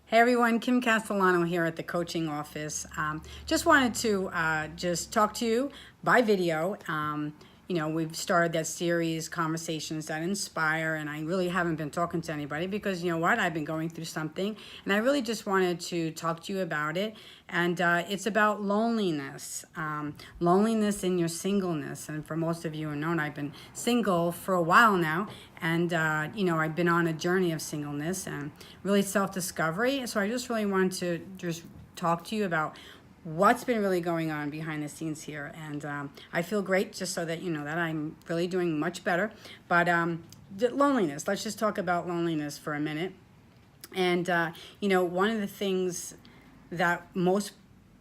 Hey everyone, Kim Castellano here at the coaching office. Just wanted to just talk to you by video. We've started that series, Conversations That Inspire, and I really haven't been talking to anybody because you know what? I've been going through something, and I really just wanted to talk to you about it. And it's about loneliness, loneliness in your singleness. And for most of you who know, I've been single for a while now, and I've been on a journey of singleness and really self-discovery. So I just really wanted to just talk to you about what's been really going on behind the scenes here. And I feel great, just so that you know that I'm really doing much better. But loneliness, let's just talk about loneliness for a minute. And one of the things that most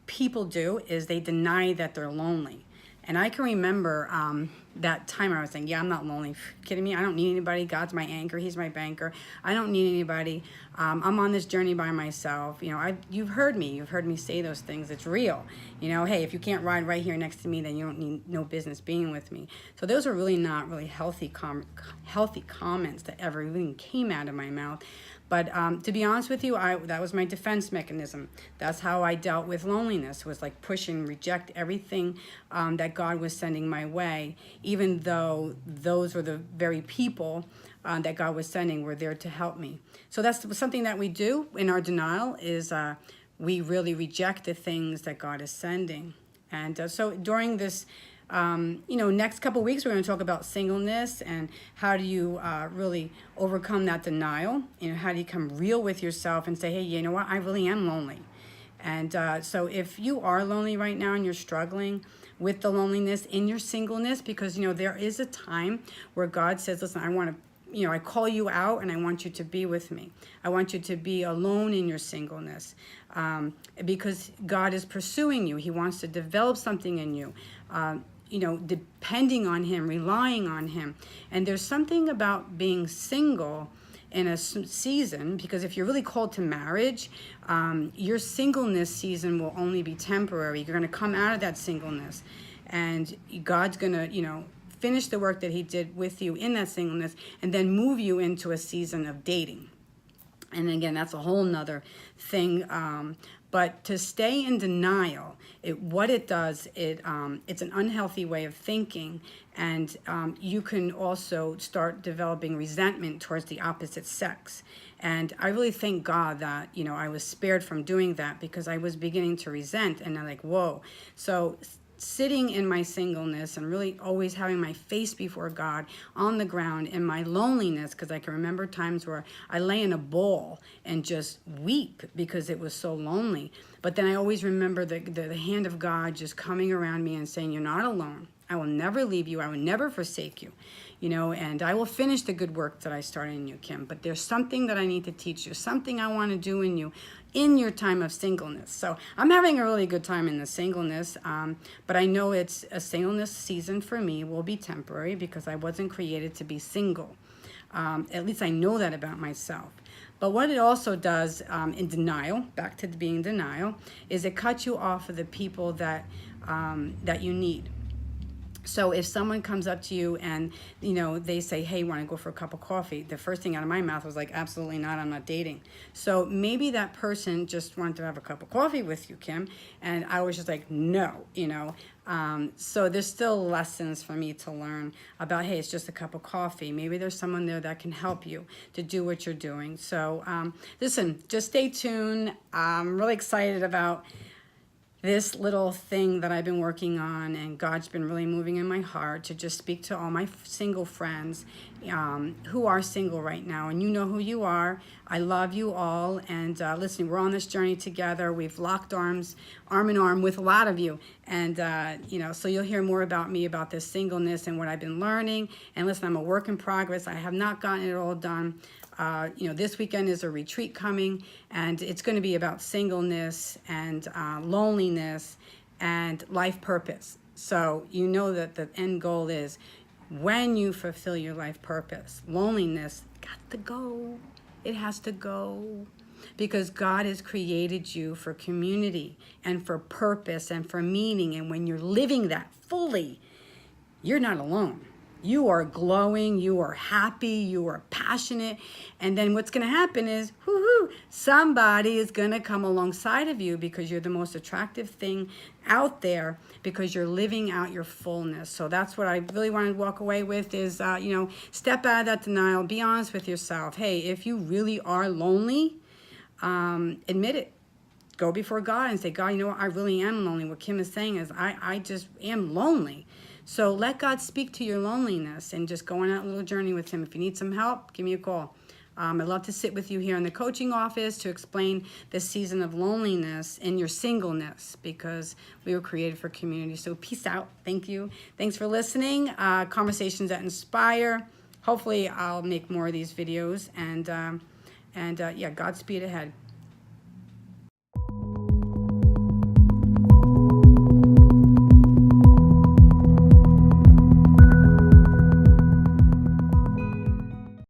people do is they deny that they're lonely. And I can remember that time I was saying, yeah, I'm not lonely. Kidding me? I don't need anybody. God's my anchor. He's my banker. I don't need anybody. I'm on this journey by myself. You've heard me. You've heard me say those things. It's real. Hey, if you can't ride right here next to me, then you don't need no business being with me. So those are really not really healthy comments that ever even came out of my mouth. But to be honest with you, that was my defense mechanism. That's how I dealt with loneliness, was like push and reject everything that God was sending my way, even though those were the very people that God was sending were there to help me. So that's something that we do in our denial, is we really reject the things that God is sending. And so during this next couple of weeks, we're going to talk about singleness and how do you really overcome that denial. How do you come real with yourself and say, hey, you know what? I really am lonely. And so if you are lonely right now and you're struggling with the loneliness in your singleness, because, there is a time where God says, listen, I call you out and I want you to be with me. I want you to be alone in your singleness because God is pursuing you. He wants to develop something in you. Depending on him, relying on him. And there's something about being single in a season, because if you're really called to marriage, your singleness season will only be temporary. You're going to come out of that singleness, and God's going to, finish the work that he did with you in that singleness, and then move you into a season of dating. And again, that's a whole nother thing. But to stay in denial, what it does, it's an unhealthy way of thinking, and you can also start developing resentment towards the opposite sex. And I really thank God that, I was spared from doing that, because I was beginning to resent, and I'm like, whoa. So sitting in my singleness and really always having my face before God on the ground in my loneliness, because I can remember times where I lay in a bowl and just weep because it was so lonely. But then I always remember the hand of God just coming around me and saying, you're not alone. I will never leave you. I will never forsake you. And I will finish the good work that I started in you, Kim. But there's something that I need to teach you, something I want to do in you in your time of singleness. So I'm having a really good time in the singleness, but I know it's a singleness season for me will be temporary, because I wasn't created to be single. At least I know that about myself. But what it also does in denial, back to being denial, is it cuts you off of the people that you need. So if someone comes up to you and, they say, hey, want to go for a cup of coffee? The first thing out of my mouth was like, absolutely not, I'm not dating. So maybe that person just wanted to have a cup of coffee with you, Kim. And I was just like, no, So there's still lessons for me to learn about, hey, it's just a cup of coffee. Maybe there's someone there that can help you to do what you're doing. So listen, just stay tuned. I'm really excited about this little thing that I've been working on, and God's been really moving in my heart to just speak to all my single friends who are single right now. And you know who you are. I love you all. And listen, we're on this journey together. We've locked arms, arm in arm with a lot of you. And, so you'll hear more about me, about this singleness and what I've been learning. And listen, I'm a work in progress. I have not gotten it all done. This weekend is a retreat coming, and it's going to be about singleness and loneliness and life purpose. So that the end goal is, when you fulfill your life purpose, loneliness got to go. It has to go, because God has created you for community and for purpose and for meaning. And when you're living that fully, you're not alone. you are glowing, you are happy, you are passionate. And then what's going to happen is, whoo, somebody is going to come alongside of you because you're the most attractive thing out there, because you're living out your fullness. So that's what I really want to walk away with is, step out of that denial. Be honest with yourself. Hey, if you really are lonely, admit it. Go before God and say, God, you know what? I really am lonely. What Kim is saying is I just am lonely. So let God speak to your loneliness and just go on that little journey with him. If you need some help, give me a call. I'd love to sit with you here in the coaching office to explain this season of loneliness and your singleness, because we were created for community. So peace out. Thank you. Thanks for listening. Conversations that inspire. Hopefully I'll make more of these videos. And yeah, Godspeed ahead.